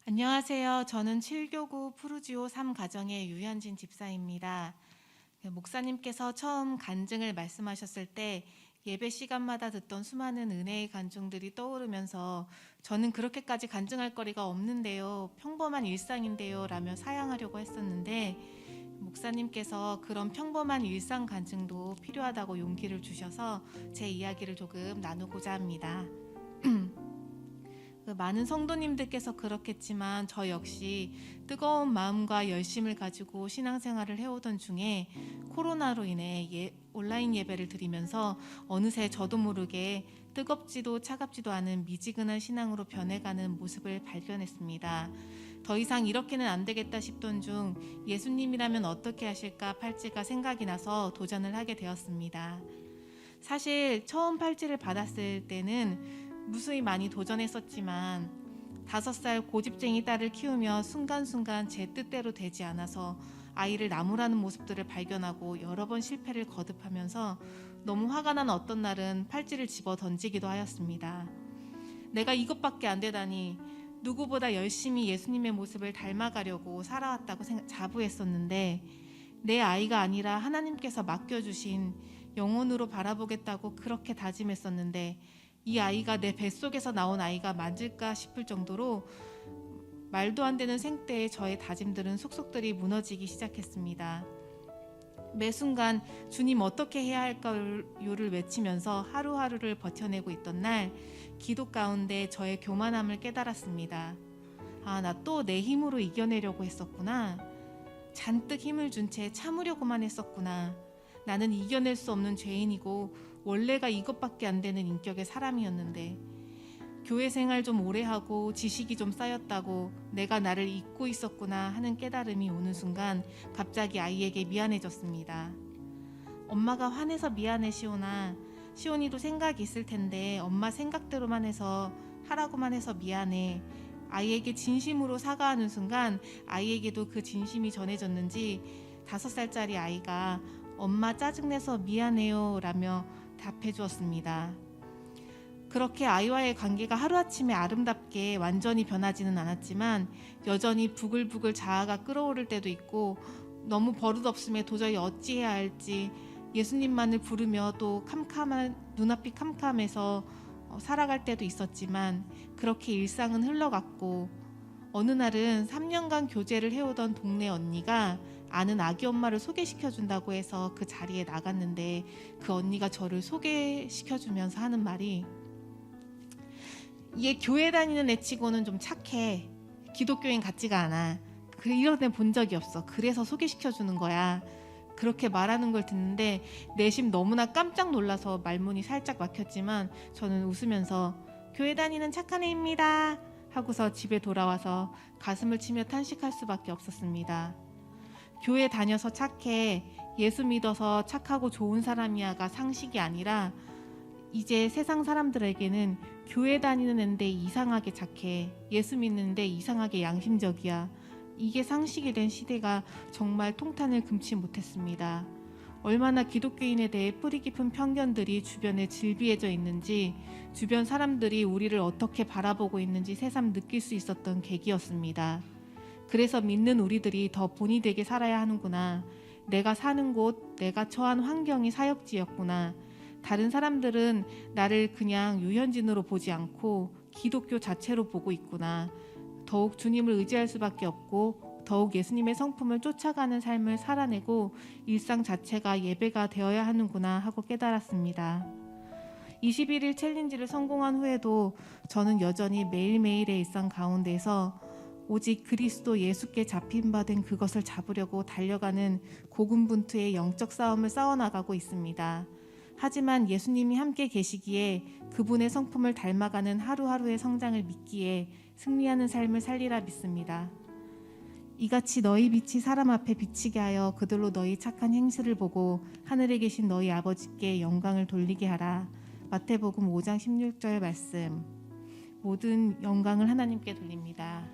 안녕하세요. 저는 7교구 푸르지오 3가정의 유현진 집사입니다. 목사님께서 처음 간증을 말씀하셨을 때 예배 시간마다 듣던 수많은 은혜의 간증들이 떠오르면서 저는 그렇게까지 간증할 거리가 없는데요. 평범한 일상인데요. 라며 사양하려고 했었는데 목사님께서 그런 평범한 일상 간증도 필요하다고 용기를 주셔서 제 이야기를 조금 나누고자 합니다. 많은 성도님들께서 그렇겠지만 저 역시 뜨거운 마음과 열심을 가지고 신앙생활을 해오던 중에 코로나로 인해 온라인 예배를 드리면서 어느새 저도 모르게 뜨겁지도 차갑지도 않은 미지근한 신앙으로 변해가는 모습을 발견했습니다. 더 이상 이렇게는 안 되겠다 싶던 중 예수님이라면 어떻게 하실까 팔찌가 생각이 나서 도전을 하게 되었습니다. 사실 처음 팔찌를 받았을 때는 무수히 많이 도전했었지만 5살 고집쟁이 딸을 키우며 순간순간 제 뜻대로 되지 않아서 아이를 나무라는 모습들을 발견하고 여러 번 실패를 거듭하면서 너무 화가 난 어떤 날은 팔찌를 집어 던지기도 하였습니다. 내가 이것밖에 안 되다니, 누구보다 열심히 예수님의 모습을 닮아가려고 살아왔다고 자부했었는데 내 아이가 아니라 하나님께서 맡겨주신 영혼으로 바라보겠다고 그렇게 다짐했었는데 이 아이가 내 뱃속에서 나온 아이가 맞을까 싶을 정도로 말도 안 되는 생때에 저의 다짐들은 속속들이 무너지기 시작했습니다. 매 순간 주님 어떻게 해야 할까요를 외치면서 하루하루를 버텨내고 있던 날 기도 가운데 저의 교만함을 깨달았습니다. 나 또 내 힘으로 이겨내려고 했었구나. 잔뜩 힘을 준 채 참으려고만 했었구나. 나는 이겨낼 수 없는 죄인이고 원래가 이것밖에 안 되는 인격의 사람이었는데 교회 생활 좀 오래 하고 지식이 좀 쌓였다고 내가 나를 잊고 있었구나 하는 깨달음이 오는 순간 갑자기 아이에게 미안해졌습니다. 엄마가 화내서 미안해 시온아. 시온이도 생각이 있을 텐데 엄마 생각대로만 해서 하라고만 해서 미안해. 아이에게 진심으로 사과하는 순간 아이에게도 그 진심이 전해졌는지 5살짜리 아이가 엄마 짜증내서 미안해요 라며 답해 주었습니다. 그렇게 아이와의 관계가 하루아침에 아름답게 완전히 변하지는 않았지만 여전히 부글부글 자아가 끓어오를 때도 있고 너무 버릇없음에 도저히 어찌해야 할지 예수님만을 부르며 또 눈앞이 캄캄해서 살아갈 때도 있었지만 그렇게 일상은 흘러갔고 어느 날은 3년간 교제를 해오던 동네 언니가 아는 아기 엄마를 소개시켜준다고 해서 그 자리에 나갔는데 그 언니가 저를 소개시켜주면서 하는 말이 얘 교회 다니는 애치고는 좀 착해. 기독교인 같지가 않아. 이런 애 본 적이 없어. 그래서 소개시켜주는 거야. 그렇게 말하는 걸 듣는데 내심 너무나 깜짝 놀라서 말문이 살짝 막혔지만 저는 웃으면서 교회 다니는 착한 애입니다 하고서 집에 돌아와서 가슴을 치며 탄식할 수밖에 없었습니다. 교회 다녀서 착해, 예수 믿어서 착하고 좋은 사람이야가 상식이 아니라 이제 세상 사람들에게는 교회 다니는 앤데 이상하게 착해, 예수 믿는데 이상하게 양심적이야, 이게 상식이 된 시대가 정말 통탄을 금치 못했습니다. 얼마나 기독교인에 대해 뿌리 깊은 편견들이 주변에 질비해져 있는지, 주변 사람들이 우리를 어떻게 바라보고 있는지 새삼 느낄 수 있었던 계기였습니다. 그래서 믿는 우리들이 더 본이 되게 살아야 하는구나. 내가 사는 곳, 내가 처한 환경이 사역지였구나. 다른 사람들은 나를 그냥 유현진으로 보지 않고 기독교 자체로 보고 있구나. 더욱 주님을 의지할 수밖에 없고 더욱 예수님의 성품을 쫓아가는 삶을 살아내고 일상 자체가 예배가 되어야 하는구나 하고 깨달았습니다. 21일 챌린지를 성공한 후에도 저는 여전히 매일매일의 일상 가운데서 오직 그리스도 예수께 잡힌 바 된 그것을 잡으려고 달려가는 고군분투의 영적 싸움을 싸워나가고 있습니다. 하지만 예수님이 함께 계시기에 그분의 성품을 닮아가는 하루하루의 성장을 믿기에 승리하는 삶을 살리라 믿습니다. 이같이 너희 빛이 사람 앞에 비치게 하여 그들로 너희 착한 행실을 보고 하늘에 계신 너희 아버지께 영광을 돌리게 하라. 마태복음 5장 16절 말씀. 모든 영광을 하나님께 돌립니다.